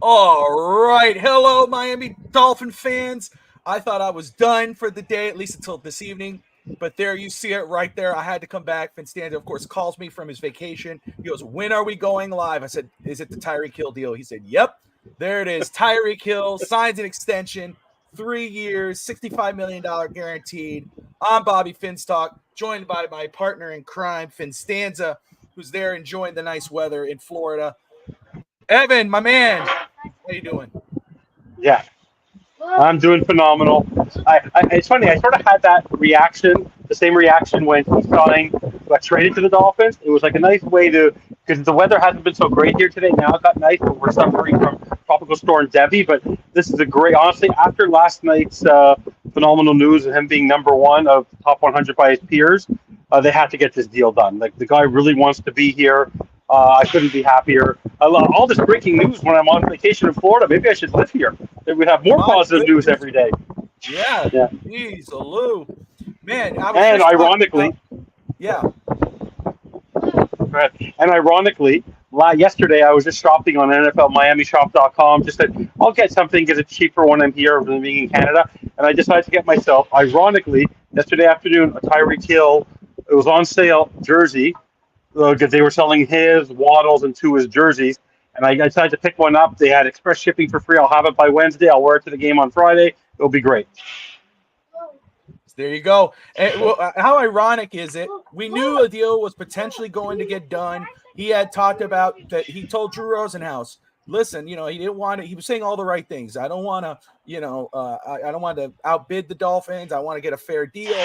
All right. Hello, Miami Dolphin fans. I thought I was done for the day, at least until this evening. But there you see it right there. I had to come back. Finstanza, of course, calls me from his vacation. He goes, "When are we going live?" I said, "Is it the Tyreek Hill deal?" He said, "Yep. There it is. Tyreek Hill signs an extension, 3 years, $65 million guaranteed. I'm Bobby Finstock, joined by my partner in crime, Finstanza, who's there enjoying the nice weather in Florida. Evan, my man, how you doing? Yeah, I'm doing phenomenal. It's funny. I sort of had that reaction, the same reaction when he signed, got traded to the Dolphins. It was like a nice way to, because the weather hasn't been so great here today. Now it got nice, but we're suffering from tropical storm Debbie. But this is a great, honestly, after last night's phenomenal news of him being number one of top 100 by his peers, they had to get this deal done. Like the guy really wants to be here. I couldn't be happier. I love all this breaking news when I'm on vacation in Florida. Maybe I should live here. Maybe we'd have more My positive news goodness. every day. Yeah. Yeah. Jeez, Lou. Man, I was And just talking ironically, about, yeah. and ironically, yesterday I was just shopping on NFLMiamiShop.com. Just said I'll get something because it's cheaper when I'm here than being in Canada. And I decided to get myself, ironically, yesterday afternoon, a Tyreek Hill. It was on sale jersey because they were selling his, Waddles, and two of his jerseys. And I decided to pick one up. They had express shipping for free. I'll have it by Wednesday. I'll wear it to the game on Friday. It'll be great. There you go. And, how ironic is it? We knew a deal was potentially going to get done. He had talked about that. He told Drew Rosenhaus, listen, he didn't want to, he was saying all the right things. I don't want to, I don't want to outbid the Dolphins. I want to get a fair deal.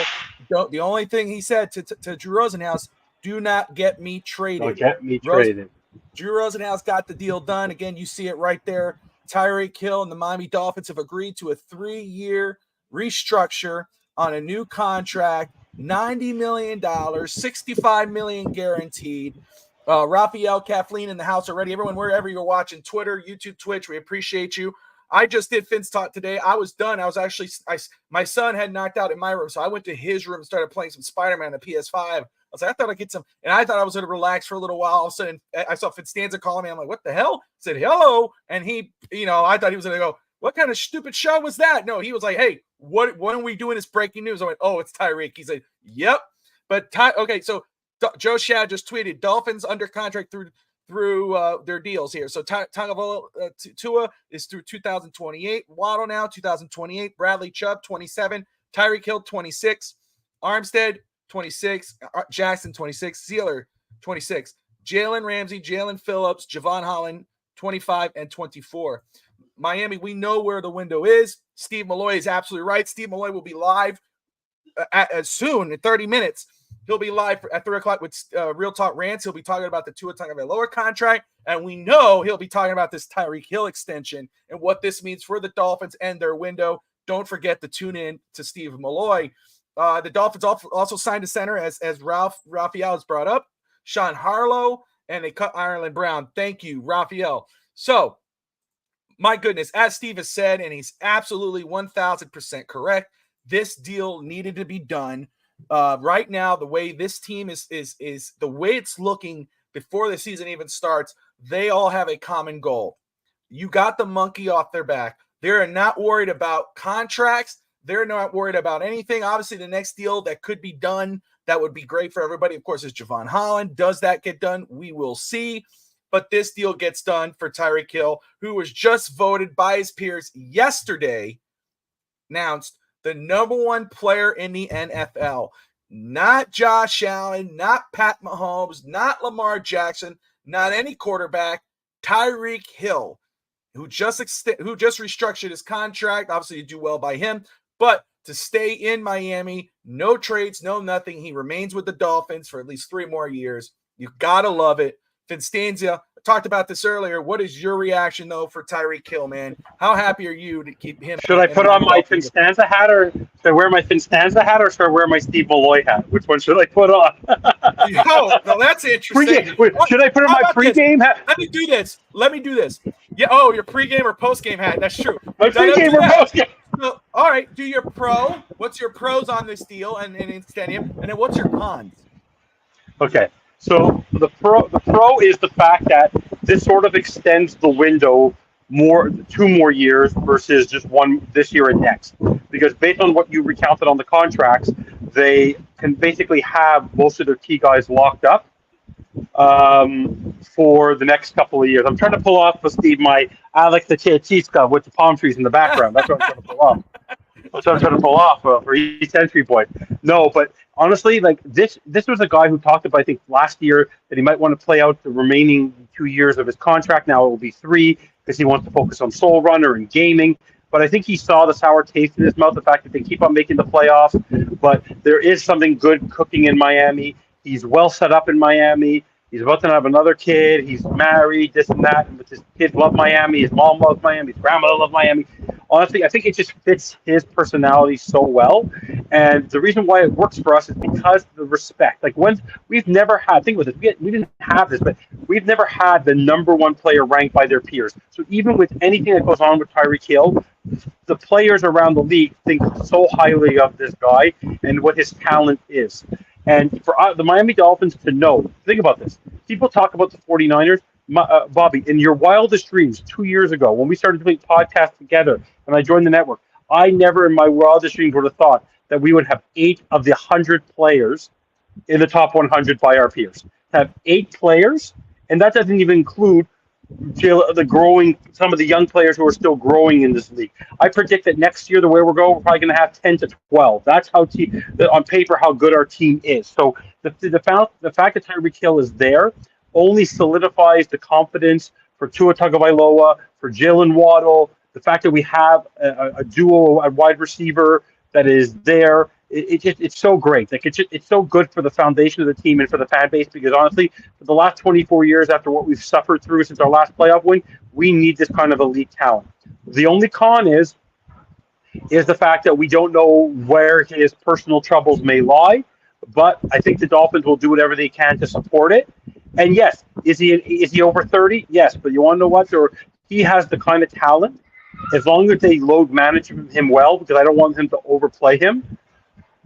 The only thing he said to Drew Rosenhaus, do not get me Don't traded. get me traded. Drew Rosenhaus got the deal done. Again, you see it right there. Tyreek Hill and the Miami Dolphins have agreed to a 3-year restructure on a new contract, $90 million, $65 million guaranteed. Raphael, Kathleen in the house already. Everyone, wherever you're watching, Twitter, YouTube, Twitch, we appreciate you. I just did Finn's Talk today. I was done. I was actually, my son had knocked out in my room, so I went to his room and started playing some Spider-Man on the PS5. I was like, I thought I'd get some, and I thought I was going to relax for a little while. All of a sudden, I saw Finstanza calling me. I'm like, what the hell? I said, hello. And he, I thought he was going to go, what kind of stupid show was that? No, he was like, hey, what are we doing this breaking news? I went, oh, it's Tyreek. He said, yep. But, okay, so Joe Shad just tweeted, Dolphins under contract through their deals here. So Tua is through 2028. Waddle now, 2028. Bradley Chubb, 27. Tyreek Hill, 26. Armstead, 26. Jackson, 26. Sealer, 26. Jalen Ramsey, Jalen Phillips, Javon Holland, 25 and 24. Miami, we know where the window is. Steve Malloy is absolutely right. Steve Malloy will be live as soon in 30 minutes. He'll be live at 3 o'clock with Real Talk Rants. He'll be talking about the Tua Tagovailoa contract, and we know he'll be talking about this Tyreek Hill extension and what this means for the Dolphins and their window. Don't forget to tune in to Steve Malloy. The Dolphins also signed a center, as Raphael has brought up, Sean Harlow, and they cut Ireland Brown. Thank you, Raphael. So, my goodness, as Steve has said, and he's absolutely 1,000% correct, this deal needed to be done. Right now, the way this team is the way it's looking before the season even starts, they all have a common goal. You got the monkey off their back. They're not worried about contracts. They're not worried about anything. Obviously, the next deal that could be done that would be great for everybody, of course, is Javon Holland. Does that get done? We will see. But this deal gets done for Tyreek Hill, who was just voted by his peers yesterday, announced the number one player in the NFL. Not Josh Allen, not Pat Mahomes, not Lamar Jackson, not any quarterback. Tyreek Hill, who just restructured his contract. Obviously, you do well by him, but to stay in Miami, no trades, no nothing. He remains with the Dolphins for at least 3 more years. You gotta love it. Finstanza, I talked about this earlier. What is your reaction, though, for Tyreek Hill, man? How happy are you to keep him? Should I put on my Finstanza hat, or should I wear my Finstanza hat, or should I wear my Steve Malloy hat? Which one should I put on? Oh, no, that's interesting. Wait, should I put on my pregame hat? Let me do this. Yeah. Oh, your pregame or postgame hat. That's true. My pregame or postgame. So, all right. Do your pro. What's your pros on this deal and extending him? And then what's your cons? Okay. So the pro is the fact that this sort of extends the window two more years versus just one this year and next. Because based on what you recounted on the contracts, they can basically have most of their key guys locked up for the next couple of years. I'm trying to pull off for Steve my Alex the Chichka with the palm trees in the background. That's what I'm trying to pull off. That's what I'm trying to pull off for East Entry Boy. No, but honestly, like this was a guy who talked about, I think, last year that he might want to play out the remaining 2 years of his contract. Now it will be 3 because he wants to focus on Soul Runner and gaming. But I think he saw the sour taste in his mouth, the fact that they keep on making the playoffs. But there is something good cooking in Miami. He's well set up in Miami. He's about to have another kid. He's married, this and that. But his kids love Miami. His mom loves Miami. His grandmother loves Miami. Honestly, I think it just fits his personality so well. And the reason why it works for us is because of the respect. Like, when we've never had, think with it, we didn't have this, but we've never had the number one player ranked by their peers. So even with anything that goes on with Tyreek Hill, the players around the league think so highly of this guy and what his talent is. And for the Miami Dolphins to know, think about this. People talk about the 49ers. Bobby, in your wildest dreams 2 years ago, when we started doing podcasts together and I joined the network, I never in my wildest dreams would have thought that we would have 8 of the 100 players in the top 100 by our peers. Have 8 players, and that doesn't even include some of the young players who are still growing in this league. I predict that next year, the way we're going, we're probably going to have 10 to 12. That's how on paper how good our team is. So the fact that Tyreek Hill is there only solidifies the confidence for Tua Tagovailoa, for Jalen Waddle, the fact that we have a duo at wide receiver that is there. It's so great. Like it's so good for the foundation of the team and for the fan base, because honestly, for the last 24 years after what we've suffered through since our last playoff win, we need this kind of elite talent. The only con is the fact that we don't know where his personal troubles may lie, but I think the Dolphins will do whatever they can to support it. And yes, is he over 30? Yes, but you want to know what? He has the kind of talent, as long as they load manage him well, because I don't want him to overplay him.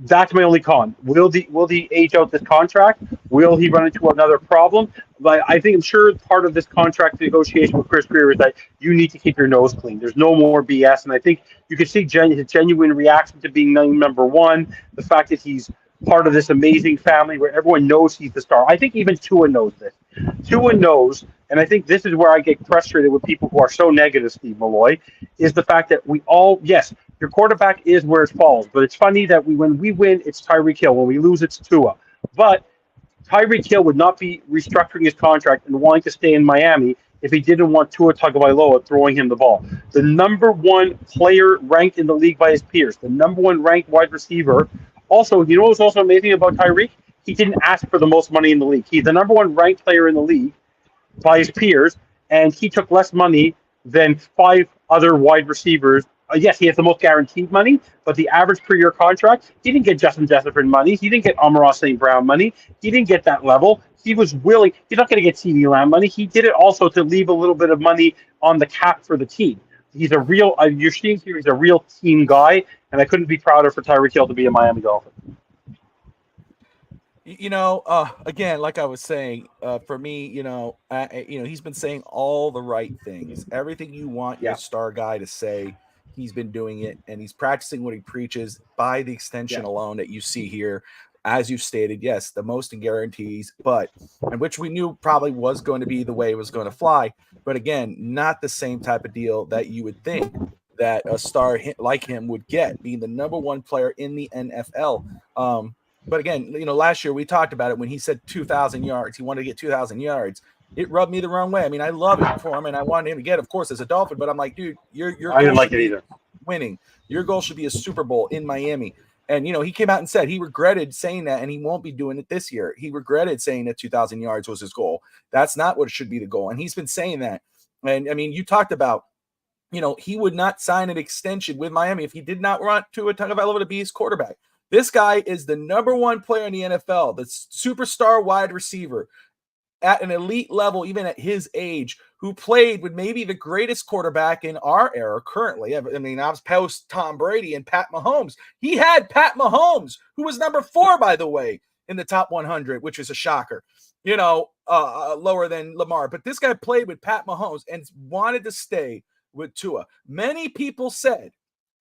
That's my only con. Will he age out this contract? Will he run into another problem? But I'm sure part of this contract negotiation with Chris Greer is that you need to keep your nose clean. There's no more BS, and I think you can see his genuine reaction to being named number one. The fact that he's part of this amazing family where everyone knows he's the star. I think even Tua knows this. Tua knows, and I think this is where I get frustrated with people who are so negative, Steve Malloy, is the fact that yes, your quarterback is where it falls. But it's funny that when we win, it's Tyreek Hill. When we lose, it's Tua. But Tyreek Hill would not be restructuring his contract and wanting to stay in Miami if he didn't want Tua Tagovailoa throwing him the ball. The number one player ranked in the league by his peers, the number one ranked wide receiver. Also, you know what's also amazing about Tyreek? He didn't ask for the most money in the league. He's the number one ranked player in the league by his peers, and he took less money than 5 other wide receivers. Yes, he has the most guaranteed money, but the average per year contract, he didn't get Justin Jefferson money. He didn't get Amon-Ra St. Brown money. He didn't get that level. He was willing. He's not going to get CeeDee Lamb money. He did it also to leave a little bit of money on the cap for the team. He's a real, you're seeing here, he's a real team guy, and I couldn't be prouder for Tyreek Hill to be a Miami Dolphin. Again, like I was saying, for me, he's been saying all the right things. Everything you want your star guy to say, he's been doing it, and he's practicing what he preaches by the extension alone that you see here. As you stated, yes, the most in guarantees, and which we knew probably was going to be the way it was going to fly. But again, not the same type of deal that you would think that a star like him would get, being the number one player in the NFL. But again, last year we talked about it when he said 2,000 yards. He wanted to get 2,000 yards. It rubbed me the wrong way. I mean, I love it for him, and I wanted him to get, of course, as a Dolphin. But I'm like, dude, your I didn't like it either. Winning. Your goal should be a Super Bowl in Miami. And, he came out and said he regretted saying that, and he won't be doing it this year. He regretted saying that 2,000 yards was his goal. That's not what it should be the goal. And he's been saying that. And, I mean, you talked about, he would not sign an extension with Miami if he did not want Tua Tagovailoa to be his quarterback. This guy is the number one player in the NFL, the superstar wide receiver at an elite level, even at his age, who played with maybe the greatest quarterback in our era currently. I mean, I was post Tom Brady and Pat Mahomes. He had Pat Mahomes, who was number 4, by the way, in the top 100, which is a shocker, lower than Lamar. But this guy played with Pat Mahomes and wanted to stay with Tua. Many people said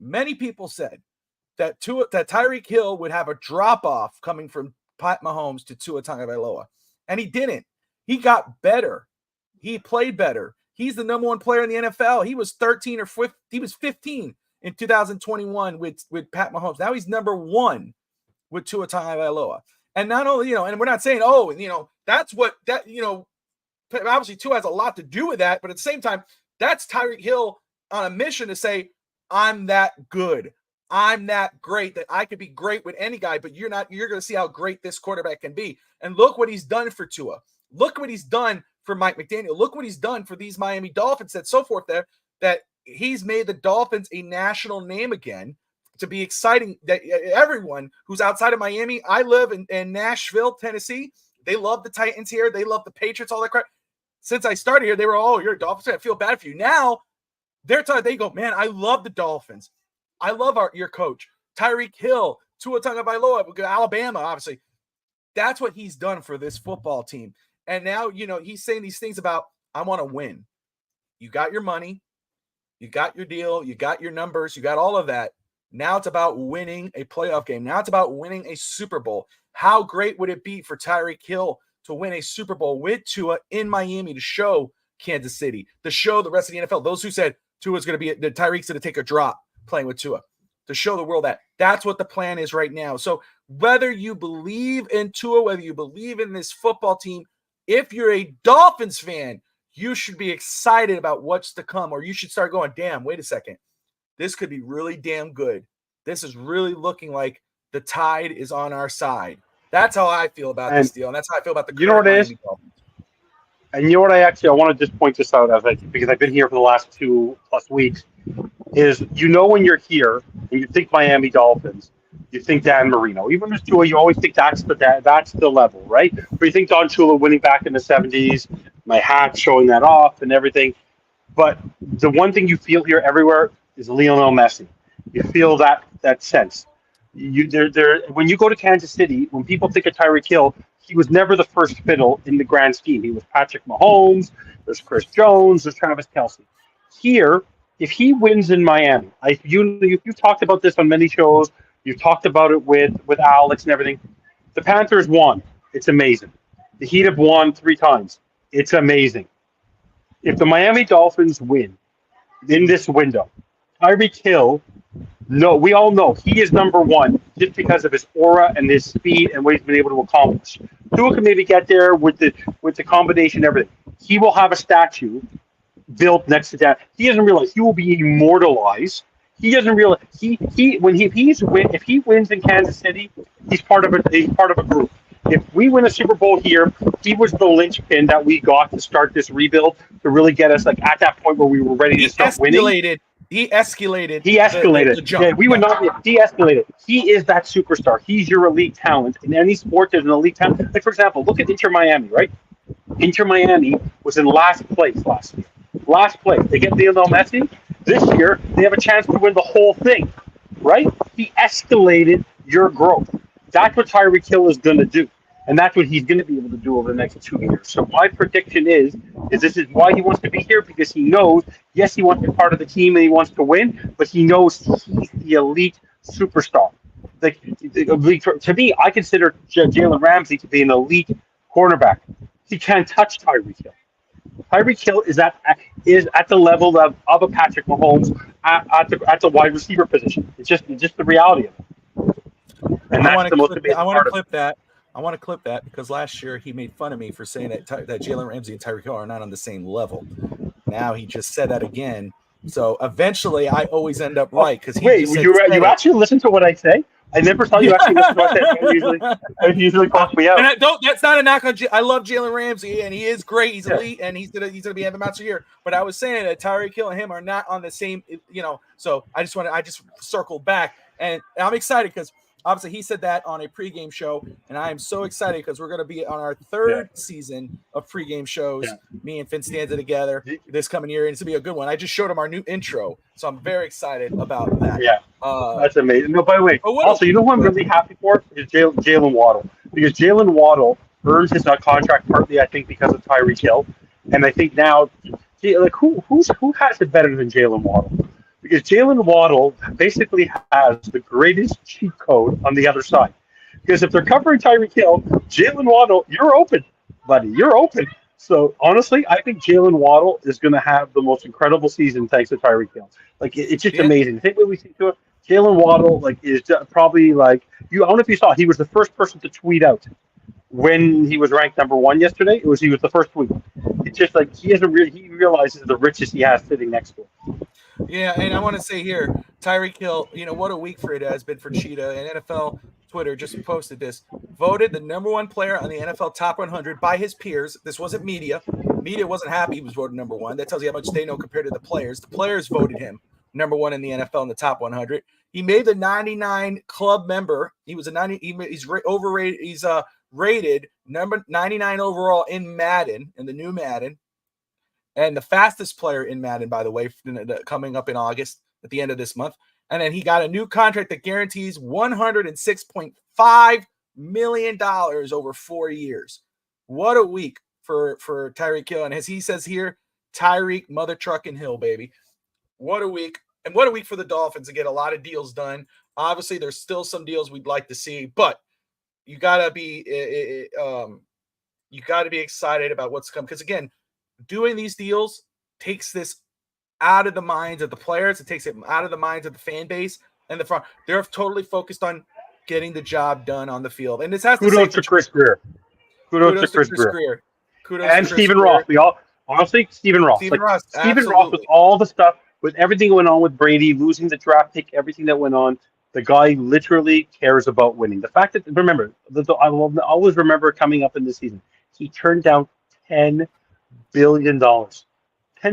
that Tyreek Hill would have a drop-off coming from Pat Mahomes to Tua Tagovailoa. And he didn't. He got better. He played better. He's the number one player in the NFL. He was 13 or 15. He was 15 in 2021 with Pat Mahomes. Now he's number one with Tua Tagovailoa. And not only, and we're not saying, that's what that, obviously Tua has a lot to do with that, but at the same time, that's Tyreek Hill on a mission to say, I'm that good. I'm that great that I could be great with any guy, but you're not. You're going to see how great this quarterback can be. And look what he's done for Tua. Look what he's done for Mike McDaniel. Look what he's done for these Miami Dolphins and so forth there, that he's made the Dolphins a national name again, to be exciting that everyone who's outside of Miami. I live in Nashville, Tennessee. They love the Titans here. They love the Patriots, all that crap. Since I started here, they were, you're a Dolphins fan. I feel bad for you. Now they go, man, I love the Dolphins. I love your coach, Tyreek Hill, Tua Tagovailoa, Alabama, obviously. That's what he's done for this football team. And now, he's saying these things about, I want to win. You got your money. You got your deal. You got your numbers. You got all of that. Now it's about winning a playoff game. Now it's about winning a Super Bowl. How great would it be for Tyreek Hill to win a Super Bowl with Tua in Miami, to show Kansas City, to show the rest of the NFL, those who said Tua's going to be, Tyreek's going to take a drop playing with Tua, to show the world that that's what the plan is right now. So whether you believe in Tua, whether you believe in this football team, if you're a Dolphins fan, you should be excited about what's to come, or you should start going, damn, wait a second. This could be really damn good. This is really looking like the tide is on our side. That's how I feel about this deal, and that's how I feel about the. You know what it is? And you know what I want to just point this out because I've been here for the last 2+ weeks. Is when you're here and you think Miami Dolphins, you think Dan Marino. Even with Tua, you always think that's the level, right? But you think Don Shula winning back in the 70s, my hat showing that off and everything. But the one thing you feel here everywhere is Lionel Messi. You feel that sense. When you go to Kansas City, when people think of Tyreek Hill, he was never the first fiddle in the grand scheme. He was Patrick Mahomes, there's Chris Jones, there's Travis Kelce. Here, if he wins in Miami, you've talked about this on many shows, you've talked about it with Alex and everything. The Panthers won. It's amazing. The Heat have won 3 times. It's amazing. If the Miami Dolphins win in this window, Tyreek Hill, we all know he is number one just because of his aura and his speed and what he's been able to accomplish. Tua can maybe get there with the combination and everything. He will have a statue built next to that. He doesn't realize he will be immortalized. He doesn't realize if he wins in Kansas City, he's part of a group. If we win a Super Bowl here, he was the linchpin that we got to start this rebuild, to really get us at that point where we were ready to start winning. He escalated. The jump. Yeah, we would not. He escalated. He is that superstar. He's your elite talent. In any sport, there's an elite talent. Like, for example, look at Inter Miami, right? Inter Miami was in last place last year. Last place. They get Lionel Messi. This year, they have a chance to win the whole thing, right? He escalated your growth. That's what Tyreek Hill is going to do. And that's what he's going to be able to do over the next 2 years. So my prediction is this is why he wants to be here, because he knows, yes, he wants to be part of the team and he wants to win, but he knows he's the elite superstar. To me, I consider Jalen Ramsey to be an elite cornerback. He can't touch Tyreek Hill. Tyreek Hill is at the level of a Patrick Mahomes at the wide receiver position. It's just the reality of it. And that's the most amazing part. I want to clip that because last year he made fun of me for saying that Jalen Ramsey and Tyreek Hill are not on the same level. Now he just said that again. So eventually I always end up right. Because you actually listen to what I say? I never saw you actually listen to what I say. It usually calls me out. And that's not a knock on I love Jalen Ramsey, and he is great. He's elite, and he's gonna be having a match here. But I was saying that Tyreek Hill and him are not on the same, So I just circled back, and I'm excited because obviously he said that on a pregame show, and I am so excited because we're going to be on our 3rd season of pregame shows. Me and Finn Stanza together this coming year, and it's going to be a good one. I just showed him our new intro, so I'm very excited about that. Yeah, that's amazing. No, by the way, also, you know who I'm really happy for is Jalen Waddle, because Jalen Waddle earned his contract partly, I think, because of Tyreek Hill, and I think now like who has it better than Jalen Waddle? Because Jalen Waddle basically has the greatest cheat code on the other side. Because if they're covering Tyreek Hill, Jalen Waddle, you're open, buddy. You're open. So honestly, I think Jalen Waddle is going to have the most incredible season thanks to Tyreek Hill. Like it's just Yeah. amazing. The thing that we see to it, Jalen Waddle like is probably like you. I don't know if you saw. He was the first person to tweet out when he was ranked number one yesterday. He was the first tweet. It's just like he realizes the riches he has sitting next to him. Yeah, and I want to say here, Tyreek Hill, what a week for it has been for Cheetah. And NFL Twitter just posted this. Voted the number one player on the NFL Top 100 by his peers. This wasn't media. Media wasn't happy he was voted number one. That tells you how much they know compared to the players. The players voted him number one in the NFL in the top 100. He made the 99 club member. He was a 90. He's overrated. He's rated number 99 overall in Madden, in the new Madden. And the fastest player in Madden, by the way, coming up in August at the end of this month. And then he got a new contract that guarantees $106.5 million over 4 years. What a week for Tyreek Hill. And as he says here, Tyreek Mother Truckin' Hill, baby. What a week. And what a week for the Dolphins to get a lot of deals done. Obviously, there's still some deals we'd like to see, but you gotta be excited about what's coming. Because again, doing these deals takes this out of the minds of the players. It takes it out of the minds of the fan base and the front. They're totally focused on getting the job done on the field. And this has kudos to Chris Greer. Kudos to Chris Greer. Kudos and to Chris Stephen Greer. Ross. We all honestly Stephen Ross. Stephen Ross with all the stuff, with everything going on with Brady, losing the draft pick, everything that went on. The guy literally cares about winning. The fact that remember, I will always remember coming up in this season. He turned down $10 billion. $10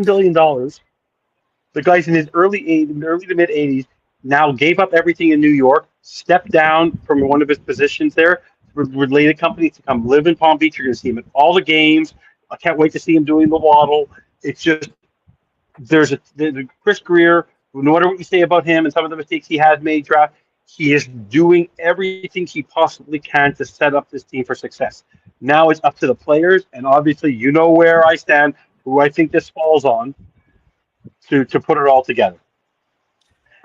billion. The guy's in his early to mid 80s, now gave up everything in New York, stepped down from one of his positions there, related company to come live in Palm Beach. You're going to see him at all the games. I can't wait to see him doing the waddle. It's just, there's Chris Greer, no matter what you say about him and some of the mistakes he has made, draft, he is doing everything he possibly can to set up this team for success. Now it's up to the players, and obviously you know where I stand, who I think this falls on, to put it all together.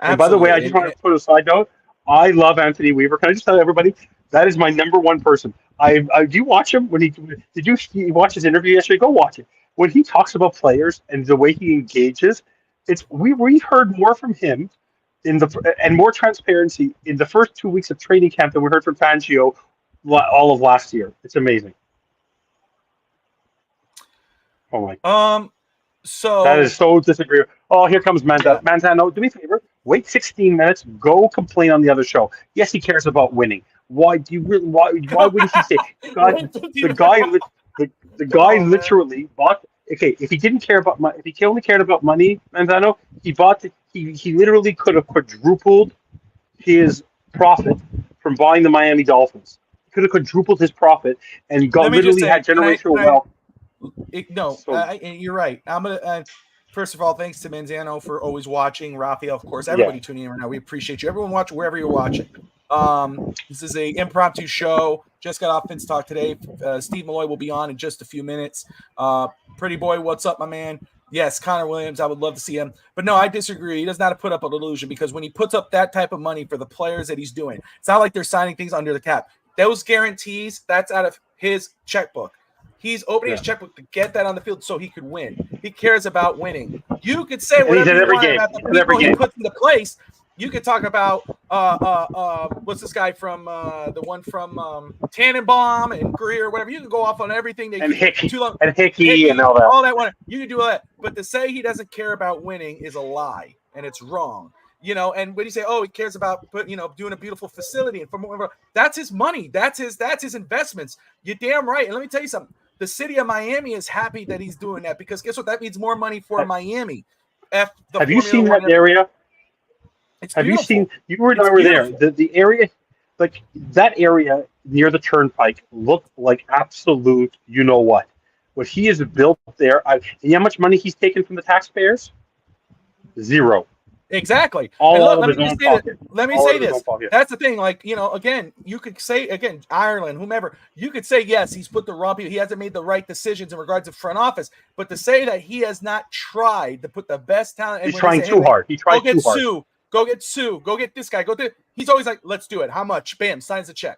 Absolutely. And by the way, I just want to put a side note. I love Anthony Weaver. Can I just tell everybody that is my number one person? I do you watch him when did you watch his interview yesterday? Go watch it. When he talks about players and the way he engages, we heard more from him and more transparency in the first 2 weeks of training camp than we heard from Fangio all of last year. It's amazing. Oh my. So that is so disagreeable. Oh, here comes Manzano. Yeah. Manzano, do me a favor. Wait 16 minutes. Go complain on the other show. Yes, he cares about winning. Why do you really? Why wouldn't he say? The guy literally bought. Okay, if he didn't care about money, if he only cared about money, Manzano, he literally could have quadrupled his profit from buying the Miami Dolphins. He could have quadrupled his profit and had generational wealth. You're right. I'm gonna. First of all, thanks to Manzano for always watching. Raphael, of course, everybody tuning in right now. We appreciate you. Everyone watching wherever you're watching. This is a impromptu show. Just got off Vince Talk today. Steve Malloy will be on in just a few minutes. Pretty boy, what's up, my man? Yes, Connor Williams. I would love to see him. But no, I disagree. He does not put up an illusion because when he puts up that type of money for the players that he's doing, it's not like they're signing things under the cap. Those guarantees, that's out of his checkbook. He's opening his checkbook to get that on the field so he could win. He cares about winning. You could say whatever you want about the people he puts into place. You could talk about what's this guy from the one from Tannenbaum and Greer, whatever. You can go off on everything. Hickey and all that. All that. You can do all that. But to say he doesn't care about winning is a lie, and it's wrong. And when you say, he cares about doing a beautiful facility and that's his money. That's his investments. You're damn right. And let me tell you something. The city of Miami is happy that he's doing that because guess what? That means more money for Miami. Have you seen that area? Have you seen? You were there. The area, like that area near the turnpike, looked like absolute. You know what? What he has built there. You know how much money he's taken from the taxpayers? Zero. Exactly. All And look, out of his own pocket. let me All out say of his this. own pocket. That's the thing. Like, again, you could say, again, Ireland, whomever, you could say, yes, he's put the wrong people. He hasn't made the right decisions in regards to front office. But to say that he has not tried to put the best talent. And He's trying too hard. He tried too hard. Go get Sue. Go get this guy. He's always like, let's do it. How much? Bam. Signs the check.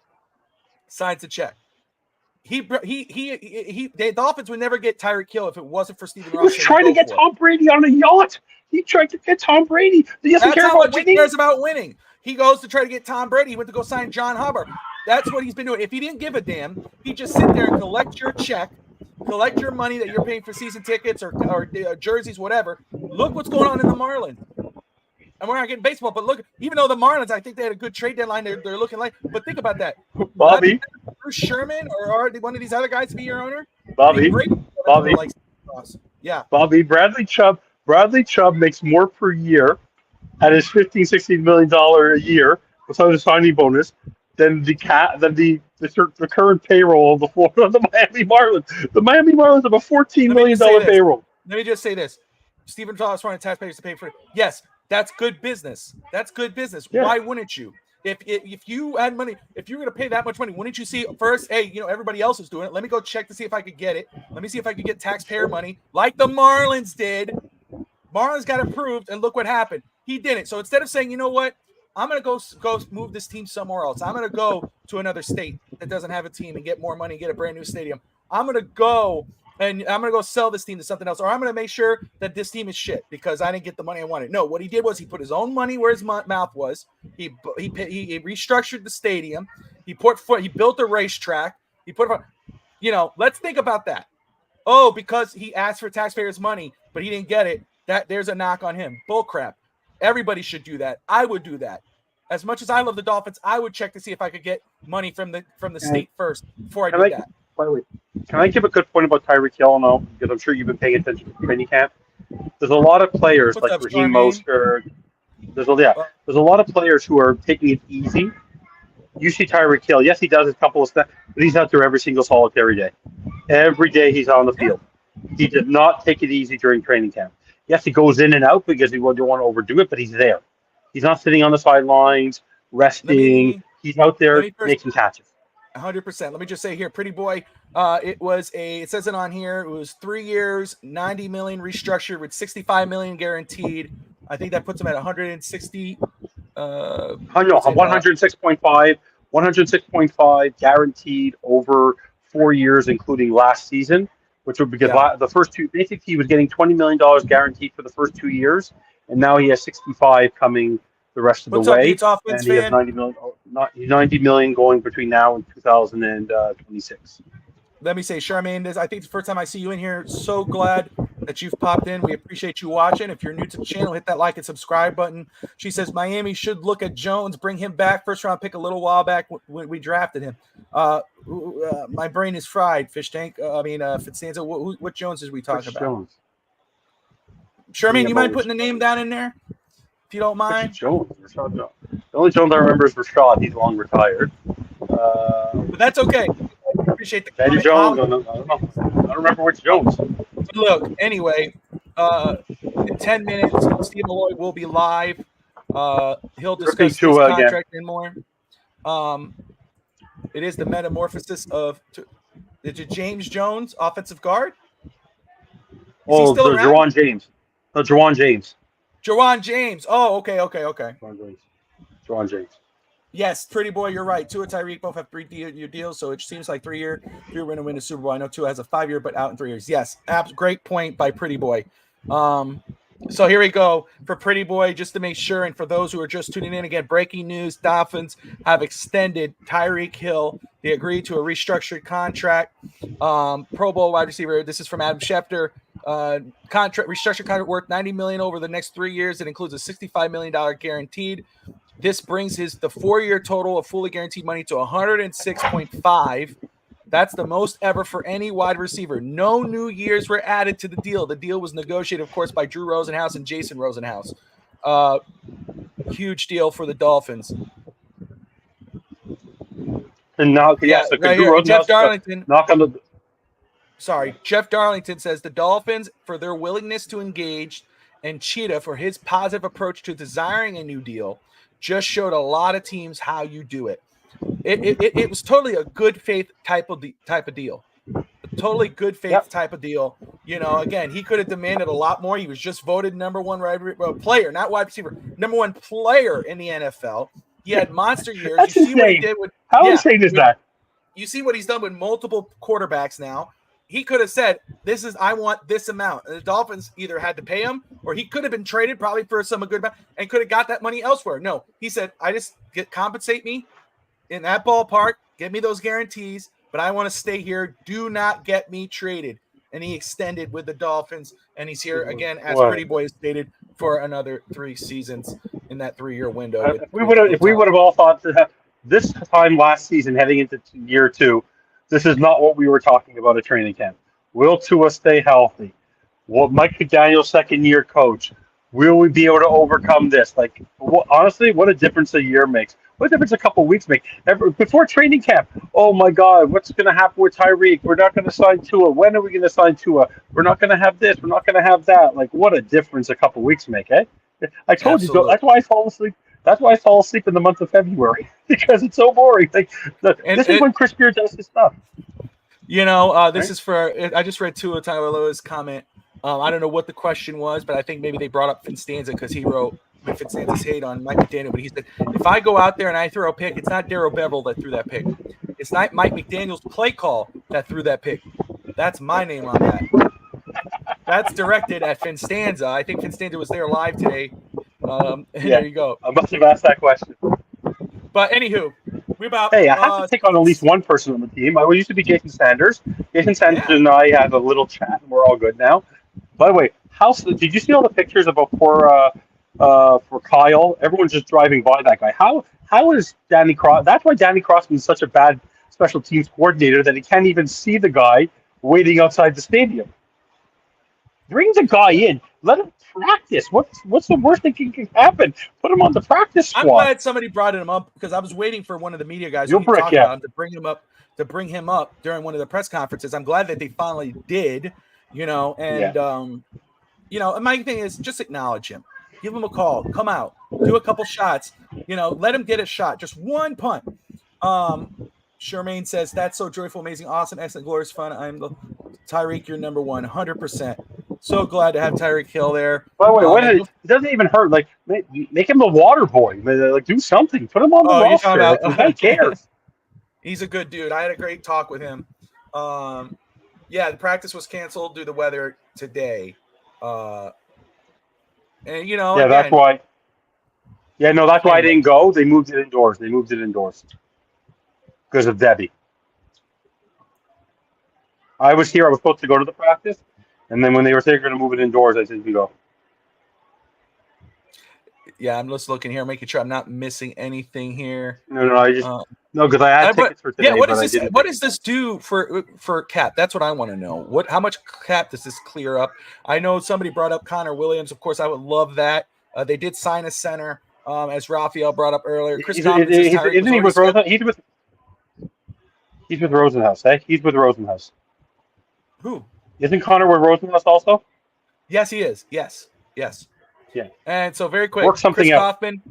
The Dolphins would never get Tyreek Hill if it wasn't for Stephen Ross. He was trying to get Tom Brady on a yacht. He tried to get Tom Brady. He doesn't care about winning. He cares about winning. He goes to try to get Tom Brady. He went to go sign John Hubbard. That's what he's been doing. If he didn't give a damn, he'd just sit there and collect your check, collect your money that you're paying for season tickets or jerseys, whatever. Look what's going on in the Marlins. And we're not getting baseball, but look, even though the Marlins, I think they had a good trade deadline, they're looking like. But think about that, Bobby, Bruce Sherman or one of these other guys to be your owner, Bobby, yeah, Bobby, Bradley Chubb makes more per year at his $15-16 million a year without a signing bonus than the current payroll of the Miami Marlins. The Miami Marlins have a $14 million payroll. Let me just say this: Stephen Ross wanted taxpayers to pay for it. Yes. That's good business. Yeah. Why wouldn't you? If you had money, if you're going to pay that much money, wouldn't you see first, hey, everybody else is doing it. Let me go check to see if I could get it. Let me see if I could get taxpayer money like the Marlins did. Marlins got approved, and look what happened. He didn't. So instead of saying, you know what, I'm going to go move this team somewhere else. I'm going to go to another state that doesn't have a team and get more money, get a brand new stadium. I'm going to go sell this team to something else, or I'm going to make sure that this team is shit because I didn't get the money I wanted. No, what he did was he put his own money where his mouth was. He restructured the stadium. He built a racetrack. Let's think about that. Oh, because he asked for taxpayers' money, but he didn't get it. There's a knock on him. Bullcrap. Everybody should do that. I would do that. As much as I love the Dolphins, I would check to see if I could get money from the state first before I did that. By the way, can I give a good point about Tyreek Hill now? Because I'm sure you've been paying attention to training camp. There's a lot of players like Raheem Mostert. There's a lot of players who are taking it easy. You see Tyreek Hill. Yes, he does a couple of steps, but he's out there every single solitary day. Every day he's on the field. He did not take it easy during training camp. Yes, he goes in and out because he don't want to overdo it, but he's there. He's not sitting on the sidelines, resting. He's out there making catches. 100%. Let me just say here, Pretty Boy, it says it on here, it was 3 years, 90 million restructured with 65 million guaranteed. I think that puts him at 160. 106.5 guaranteed over 4 years, including last season, which would because the first two, basically he was getting $20 million guaranteed for the first 2 years, and now he has 65 coming the rest of the way. And he has 90 million going between now and 2026. Let me say, Charmaine, I think it's the first time I see you in here. So glad that you've popped in. We appreciate you watching. If you're new to the channel, hit that like and subscribe button. She says Miami should look at Jones, bring him back. First round pick a little while back when we drafted him. My brain is fried, Fish Tank. Fitzstanza. What Jones is we talking about? Jones. Charmaine, you mind putting the name down in there? If you don't mind. Jones. Rashad Jones. The only Jones I remember is Rashad. He's long retired. But that's okay. I appreciate the Eddie Jones. I don't know. I don't remember which Jones. Look, anyway, in 10 minutes, Steve Malloy will be live. He'll discuss his contract and more. It is the metamorphosis of James Jones, offensive guard. Jawan James. No, Jawan James. Jawan James. Oh, okay. Jawan James. Yes, Pretty Boy, you're right. Tua and Tyreek both have 3-year deals, so it seems like 3 year. You're going to win a Super Bowl. I know Tua has a 5-year, but out in 3 years. Yes, great point by Pretty Boy. So here we go for Pretty Boy, just to make sure, and for those who are just tuning in again, breaking news: Dolphins have extended Tyreek Hill. They agreed to a restructured contract. Pro Bowl wide receiver. This is from Adam Schefter. Restructured contract worth $90 million over the next 3 years. It includes a $65 million guaranteed. This brings the 4-year total of fully guaranteed money to 106.5. That's the most ever for any wide receiver. No new years were added to the deal. The deal was negotiated, of course, by Drew Rosenhaus and Jason Rosenhaus. Huge deal for the Dolphins. And now, Jeff Darlington. Jeff Darlington says the Dolphins, for their willingness to engage and Cheetah for his positive approach to desiring a new deal. Just showed a lot of teams how you do it. It was totally a good faith type of deal. A totally good faith type of deal. Again, he could have demanded a lot more. He was just voted number one player, not wide receiver, number one player in the NFL. He had monster years. That's you see insane. what he did with how insane is that? You see what he's done with multiple quarterbacks now. He could have said, I want this amount. And the Dolphins either had to pay him or he could have been traded probably for some good amount and could have got that money elsewhere. No, he said, compensate me in that ballpark. Give me those guarantees, but I want to stay here. Do not get me traded. And he extended with the Dolphins, and he's here again, as Pretty Boy stated, for another 3 seasons in that 3-year window. If we would have all thought that this time last season, heading into year 2, this is not what we were talking about at training camp. Will Tua stay healthy? Will Mike McDaniel's second-year coach? Will we be able to overcome this? Honestly, what a difference a year makes. What a difference a couple of weeks make. Before training camp, oh my God, what's going to happen with Tyreek? We're not going to sign Tua. When are we going to sign Tua? We're not going to have this. We're not going to have that. What a difference a couple of weeks make, eh? I told you, that's why I fall asleep. That's why I fall asleep in the month of February, because it's so boring. This is when Chris Beard does his stuff. This is for. I just read Tua Tagovailoa's comment. I don't know what the question was, but I think maybe they brought up Finstanza because he wrote Finstanza's hate on Mike McDaniel. But he said, if I go out there and I throw a pick, it's not Darrell Bevel that threw that pick. It's not Mike McDaniel's play call that threw that pick. That's my name on that. That's directed at Finstanza. I think Finstanza was there live today. There you go. I must have asked that question. But anywho, I have to take on at least one person on the team. I used to be Jason Sanders. Jason Sanders and I had a little chat, and we're all good now. By the way, did you see all the pictures about for Kyle? Everyone's just driving by that guy. How is Danny Cross? That's why Danny Crossman is such a bad special teams coordinator that he can't even see the guy waiting outside the stadium. Bring the guy in. Let him practice. What's the worst thing can happen? Put him on the practice squad. I'm glad somebody brought him up because I was waiting for one of the media guys about to bring him up during one of the press conferences. I'm glad that they finally did. And my thing is just acknowledge him. Give him a call. Come out. Do a couple shots. Let him get a shot. Just one punt. Charmaine says, that's so joyful, amazing, awesome, excellent, glorious, fun. Tyreek, you're number one, 100%. So glad to have Tyreek Hill there. By the way, it doesn't even hurt. Make him the water boy. Do something. Put him on the roster. Who cares? He's a good dude. I had a great talk with him. The practice was canceled due to the weather today. That's why. Yeah, no, that's why I didn't go. They moved it indoors. Because of Debbie. I was here. I was supposed to go to the practice. And then when they were saying they're going to move it indoors, I said, you go. Yeah, I'm just looking here, making sure I'm not missing anything here. No, because I had tickets for today. Yeah, what does this do for cap? That's what I want to know. How much cap does this clear up? I know somebody brought up Connor Williams. Of course, I would love that. They did sign a center, as Raphael brought up earlier. Chris Isn't he with Rosenhaus? He's with Rosenhaus, eh? He's with Rosenhaus. Who? Isn't Connor with Rosenhaus also? Yes, he is. Yes. Yeah. And so very quick, Work something Chris out. Kaufman,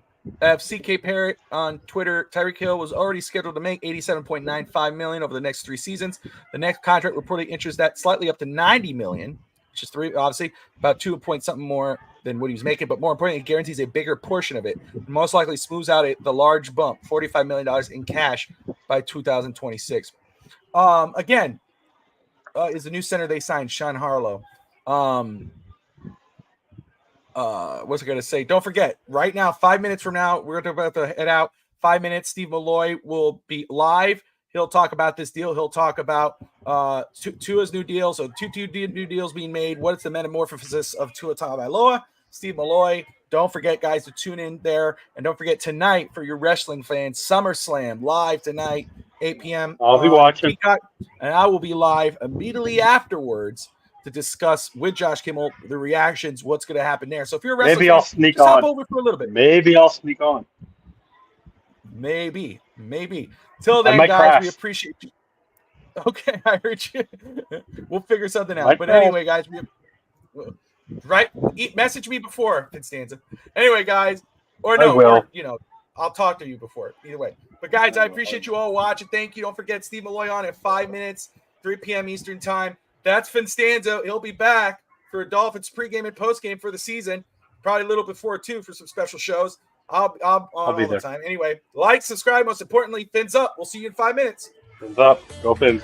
CK Parrott on Twitter. Tyreek Hill was already scheduled to make $87.95 million over the next 3 seasons. The next contract reportedly interests that slightly up to $90 million, which is obviously about 2 point something more than what he was making, but more importantly, it guarantees a bigger portion of it. Most likely smooths out the large bump, $45 million in cash by 2026. Again, is the new center they signed, Sean Harlow. What's I going to say? Don't forget, right now, 5 minutes from now, we're about to head out. 5 minutes, Steve Malloy will be live. He'll talk about this deal. He'll talk about Tua's new deal. So two new deals being made. What is the metamorphosis of Tua Tagovailoa? Steve Malloy. Don't forget, guys, to tune in there. And don't forget, tonight, for your wrestling fans, SummerSlam live tonight, 8 p.m. I'll be watching. Peacock, and I will be live immediately afterwards to discuss with Josh Kimmel the reactions, what's going to happen there. So if you're a wrestling maybe I'll sneak hop on over for a little bit. Maybe I'll sneak on. Maybe. Till then, guys, crash. We appreciate you. Okay, I heard you. We'll figure something out. Might But crash. anyway, guys, Right? Message me before, Constanza. Anyway, guys, or I no, will. or, you know, I'll talk to you before. Either way. But guys, I appreciate you all watching. Thank you. Don't forget Steve Malloy on at 5 minutes, 3 p.m. Eastern time. That's Constanza. He'll be back for a Dolphins pregame and postgame for the season. Probably a little before too for some special shows. I'll on I'll be all the there. time. Anyway, like, subscribe. Most importantly, fins up. We'll see you in 5 minutes. Fins up. Go Fins.